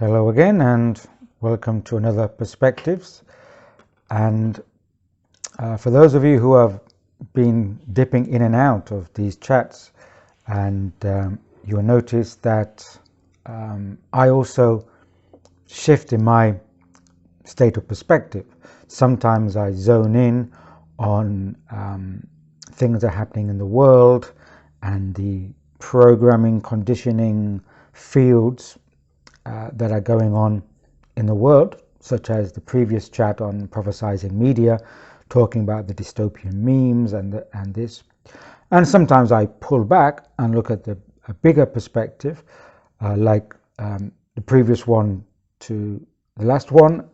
Hello again, and welcome to another Perspectives. And for those of you who have been dipping in and out of these chats, and you'll notice that I also shift in my state of perspective. Sometimes I zone in on things that are happening in the world and the programming, conditioning fields that are going on in the world, such as the previous chat on prophesizing media, talking about the dystopian memes and this. And sometimes I pull back and look at a bigger perspective, like the previous one to the last one,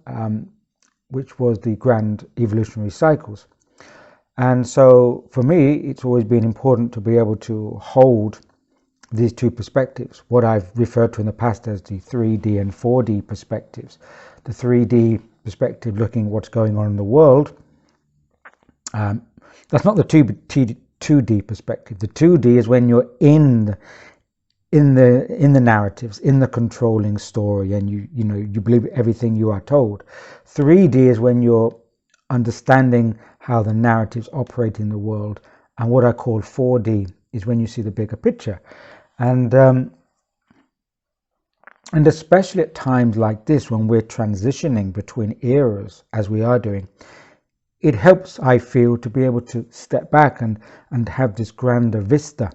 which was the grand evolutionary cycles. And so for me, it's always been important to be able to hold these two perspectives, what I've referred to in the past as the 3D and 4D perspectives. The 3D perspective looking at what's going on in the world. That's not the 2D perspective. The 2D is when you're in the narratives, in the controlling story, and you believe everything you are told. 3D is when you're understanding how the narratives operate in the world, and what I call 4D is when you see the bigger picture. And especially at times like this, when we're transitioning between eras, as we are doing, it helps, I feel, to be able to step back and have this grander vista,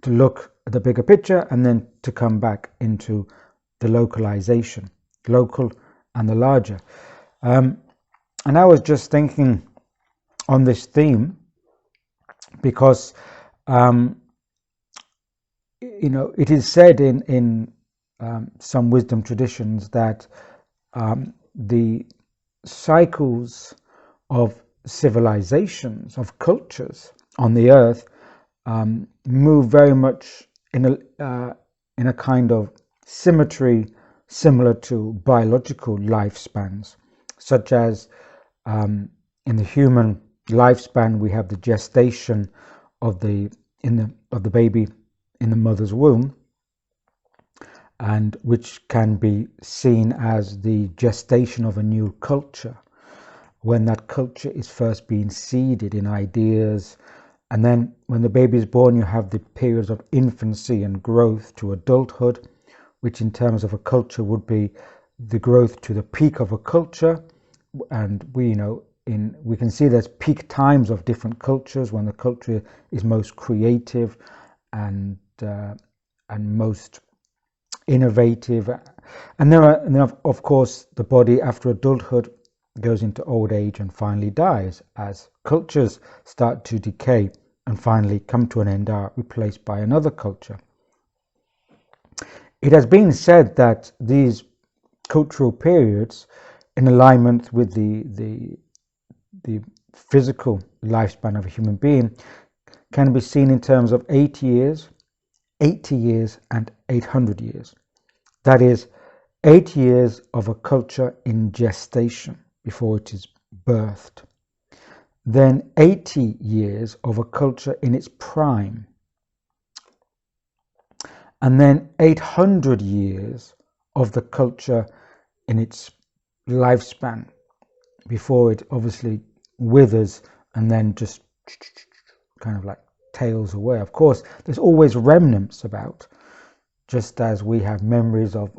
to look at the bigger picture and then to come back into the localization, local and the larger. And I was just thinking on this theme because it is said in some wisdom traditions that the cycles of civilizations, of cultures on the earth, move very much in a kind of symmetry similar to biological lifespans, such as in the human lifespan we have the gestation of the baby in the mother's womb, and which can be seen as the gestation of a new culture, when that culture is first being seeded in ideas. And then when the baby is born, you have the periods of infancy and growth to adulthood, which in terms of a culture would be the growth to the peak of a culture. And we can see there's peak times of different cultures when the culture is most creative and most innovative, and then of course the body after adulthood goes into old age and finally dies as cultures start to decay and finally come to an end, are replaced by another culture. It has been said that these cultural periods, in alignment with the physical lifespan of a human being, can be seen in terms of 8 years, 80 years and 800 years. That is 8 years of a culture in gestation before it is birthed. Then 80 years of a culture in its prime. And then 800 years of the culture in its lifespan before it obviously withers and then just kind of like tails away. Of course, there's always remnants about, just as we have memories of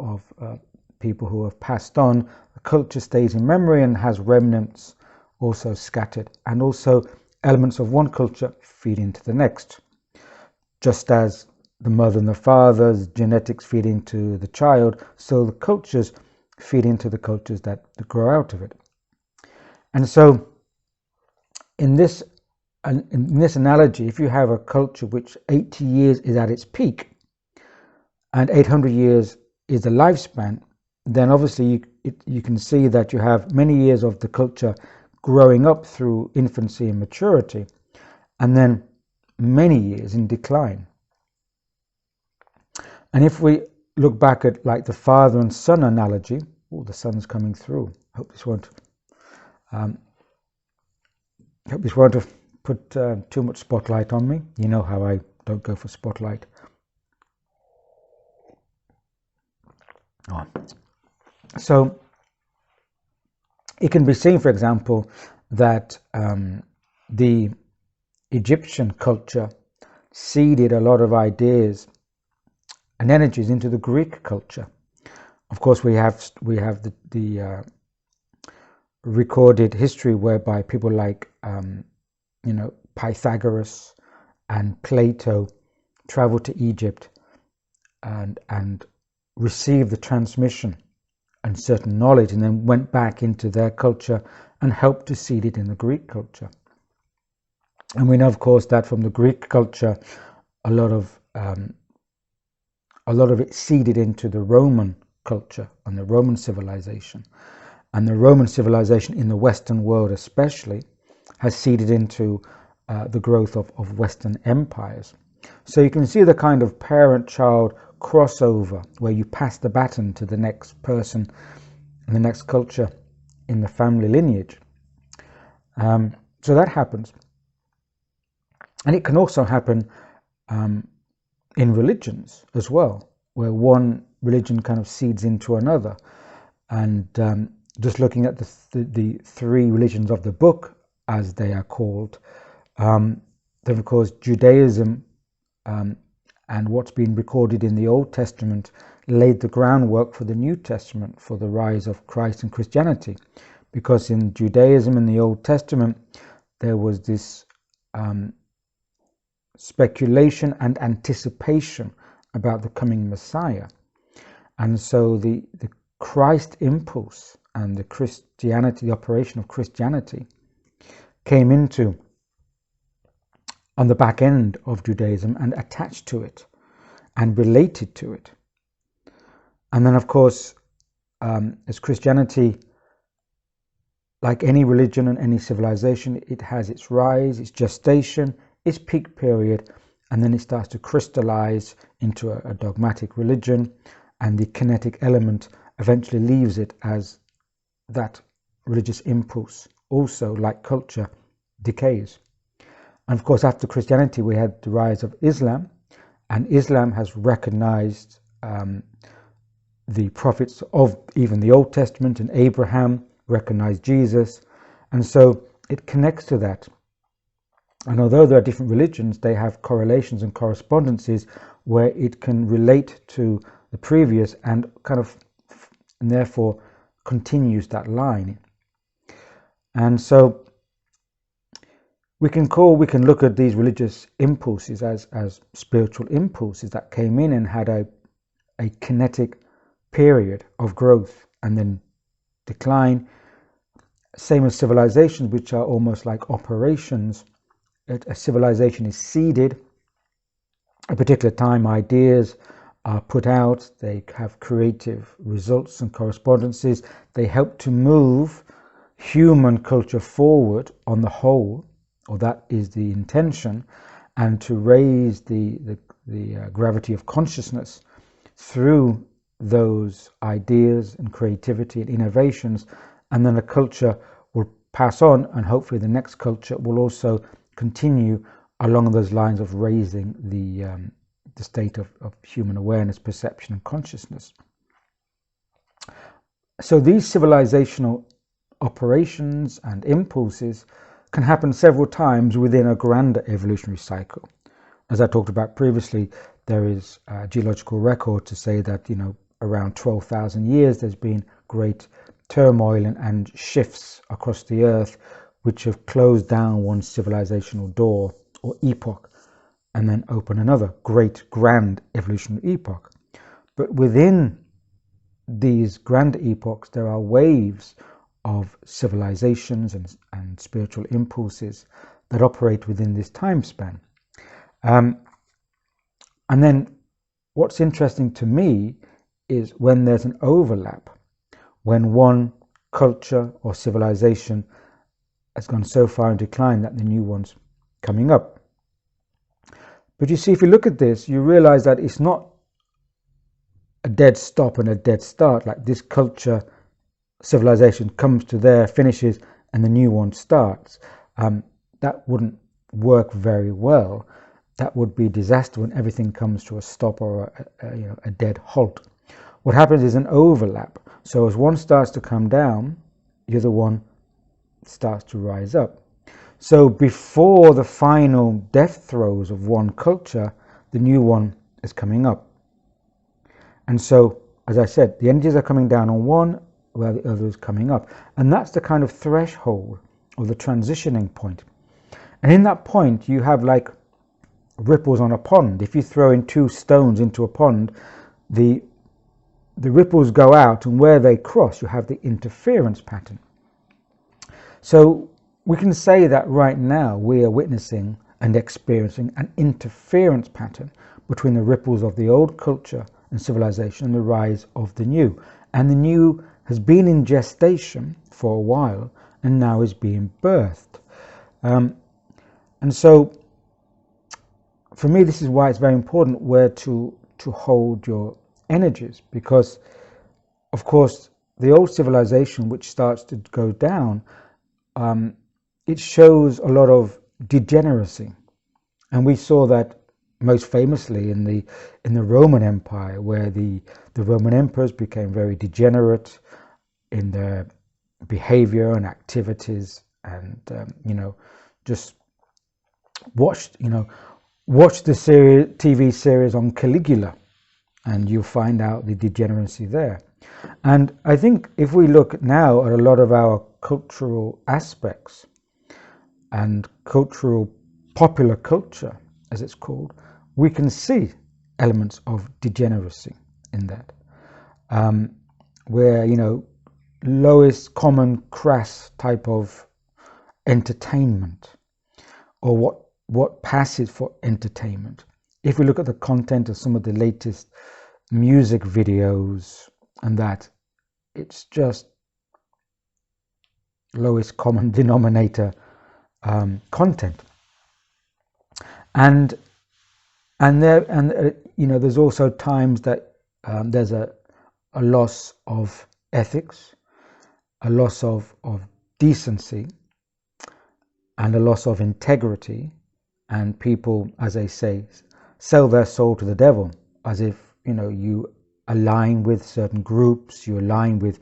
people who have passed on. The culture stays in memory and has remnants also scattered, and also elements of one culture feed into the next, just as the mother and the father's genetics feed into the child, so the cultures feed into the cultures that grow out of it. And so in this analogy, if you have a culture which 80 years is at its peak and 800 years is the lifespan, then obviously you can see that you have many years of the culture growing up through infancy and maturity, and then many years in decline. And if we look back at like the father and son analogy, the sun's coming through. I hope this won't put too much spotlight on me. You know how I don't go for spotlight. Oh. So it can be seen, for example, that the Egyptian culture seeded a lot of ideas and energies into the Greek culture. Of course, we have the recorded history whereby people like Pythagoras and Plato traveled to Egypt and received the transmission and certain knowledge, and then went back into their culture and helped to seed it in the Greek culture. And we know, of course, that from the Greek culture, a lot of it seeded into the Roman culture and the Roman civilization. And the Roman civilization in the Western world especially has seeded into the growth of Western empires. So you can see the kind of parent-child crossover where you pass the baton to the next person and the next culture in the family lineage. So that happens. And it can also happen in religions as well, where one religion kind of seeds into another. And just looking at the three religions of the book, as they are called, then of course Judaism and what's been recorded in the Old Testament laid the groundwork for the New Testament, for the rise of Christ and Christianity. Because in Judaism in the Old Testament, there was this speculation and anticipation about the coming Messiah. And so the Christ impulse and the Christianity, the operation of Christianity, came into on the back end of Judaism and attached to it and related to it. And then, of course, as Christianity, like any religion and any civilization, it has its rise, its gestation, its peak period, and then it starts to crystallize into a dogmatic religion, and the kinetic element eventually leaves it as that religious impulse, also like culture, decays. And of course, after Christianity, we had the rise of Islam, and Islam has recognized the prophets of even the Old Testament, and Abraham recognized Jesus, and so it connects to that. And although there are different religions, they have correlations and correspondences where it can relate to the previous and and therefore continues that line. And so we can look at these religious impulses as spiritual impulses that came in and had a kinetic period of growth and then decline. Same as civilizations, which are almost like operations. A civilization is seeded. At a particular time, ideas are put out. They have creative results and correspondences. They help to move human culture forward on the whole, or that is the intention, and to raise the gravity of consciousness through those ideas and creativity and innovations. And then a culture will pass on, and hopefully the next culture will also continue along those lines of raising the state of human awareness, perception, and consciousness. So these civilizational operations and impulses can happen several times within a grander evolutionary cycle. As I talked about previously, there is a geological record to say that, around 12,000 years there's been great turmoil and shifts across the earth which have closed down one civilizational door or epoch and then open another great grand evolutionary epoch. But within these grand epochs there are waves of civilizations and spiritual impulses that operate within this time span. And then what's interesting to me is when there's an overlap, when one culture or civilization has gone so far in decline that the new one's coming up. But you see, if you look at this, you realize that it's not a dead stop and a dead start, like this culture, civilization comes to there, finishes, and the new one starts. That wouldn't work very well. That would be a disaster when everything comes to a stop or a dead halt. what happens is an overlap. So as one starts to come down, the other one starts to rise up. So before the final death throes of one culture, the new one is coming up. And so, as I said, the energies are coming down on one, where the other is coming up. And that's the kind of threshold or the transitioning point. And in that point, you have like ripples on a pond. If you throw in 2 stones into a pond, the ripples go out, and where they cross, you have the interference pattern. So we can say that right now we are witnessing and experiencing an interference pattern between the ripples of the old culture and civilization and the rise of the new. And the new has been in gestation for a while and now is being birthed. And so for me, this is why it's very important where to hold your energies, because of course the old civilization, which starts to go down, it shows a lot of degeneracy, and we saw that most famously in the Roman Empire, where the Roman emperors became very degenerate in their behavior and activities, and just watch the TV series on Caligula, and you'll find out the degeneracy there. And I think if we look now at a lot of our cultural aspects and cultural popular culture, as it's called, we can see elements of degeneracy in that, where lowest common crass type of entertainment, or what passes for entertainment. If we look at the content of some of the latest music videos and that, it's just lowest common denominator content. And there's also times that there's a loss of ethics, a loss of decency, and a loss of integrity, and people, as they say, sell their soul to the devil, as if you align with certain groups, you align with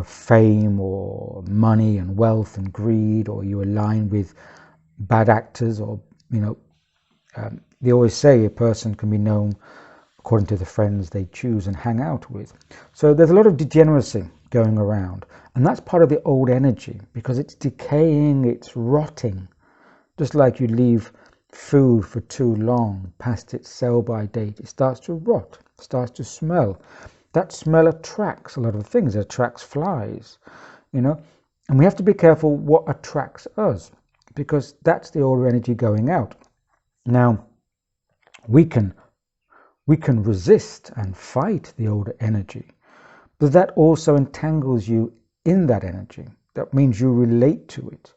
fame or money and wealth and greed, or you align with bad actors, or they always say a person can be known according to the friends they choose and hang out with. So there's a lot of degeneracy going around, and that's part of the old energy, because it's decaying, it's rotting. Just like you leave food for too long past its sell-by date, it starts to rot, starts to smell. That smell attracts a lot of things. It attracts flies, and we have to be careful what attracts us, because that's the old energy going out. Now, we can resist and fight the older energy, but that also entangles you in that energy. That means you relate to it.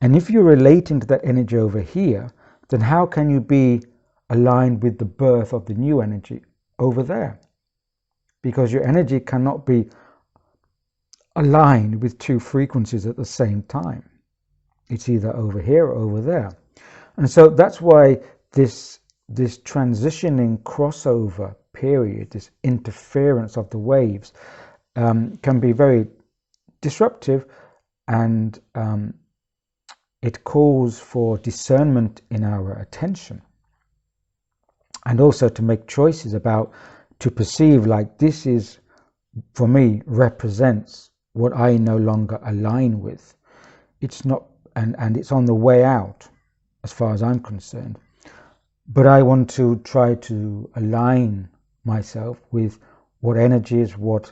And if you're relating to that energy over here, then how can you be aligned with the birth of the new energy over there? Because your energy cannot be aligned with 2 frequencies at the same time. It's either over here or over there. And so that's why this transitioning crossover period, this interference of the waves, can be very disruptive, and it calls for discernment in our attention, and also to make choices to perceive like this is, for me, represents what I no longer align with. It's not, and it's on the way out as far as I'm concerned. But I want to try to align myself with what energies, what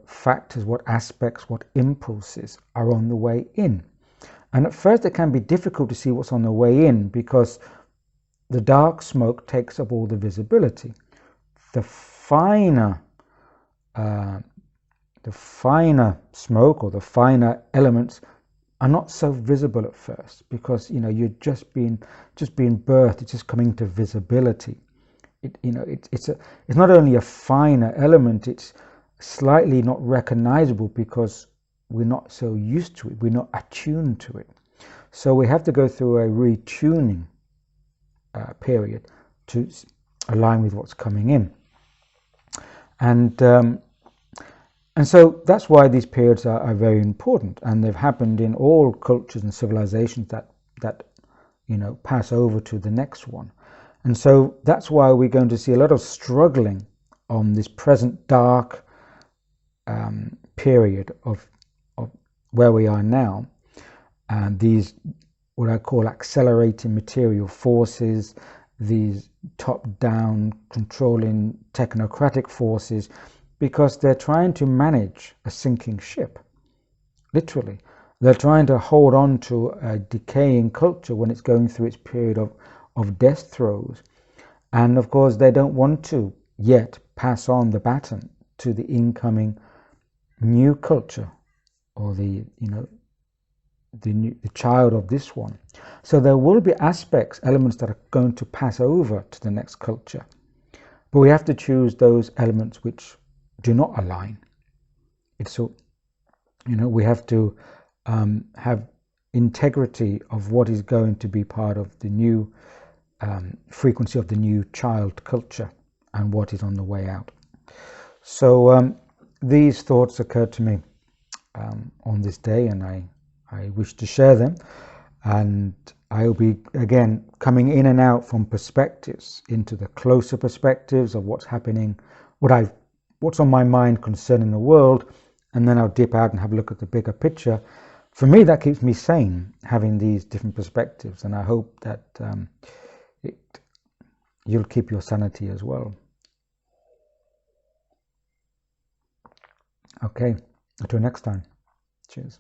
factors, what aspects, what impulses are on the way in. And at first it can be difficult to see what's on the way in, because the dark smoke takes up all the visibility. The finer smoke, or the finer elements, are not so visible at first, because you're just being birthed. It's just coming to visibility. It's not only a finer element, it's slightly not recognizable, because we're not so used to it, we're not attuned to it. So we have to go through a retuning period to align with what's coming in. And so that's why these periods are very important, and they've happened in all cultures and civilizations that pass over to the next one. And so that's why we're going to see a lot of struggling on this present dark period of where we are now, and these what I call accelerating material forces, these top-down controlling technocratic forces, because they're trying to manage a sinking ship, literally. They're trying to hold on to a decaying culture when it's going through its period of death throes. And of course, they don't want to yet pass on the baton to the incoming new culture, or the child of this one. So there will be elements that are going to pass over to the next culture. But we have to choose those elements which do not align. We have to have integrity of what is going to be part of the new frequency of the new child culture and what is on the way out. So these thoughts occurred to me on this day, and I wish to share them. And I'll be again coming in and out from perspectives into the closer perspectives of what's happening, what's on my mind concerning the world, and then I'll dip out and have a look at the bigger picture. For me, that keeps me sane, having these different perspectives, and I hope that you'll keep your sanity as well. Okay, until next time. Cheers.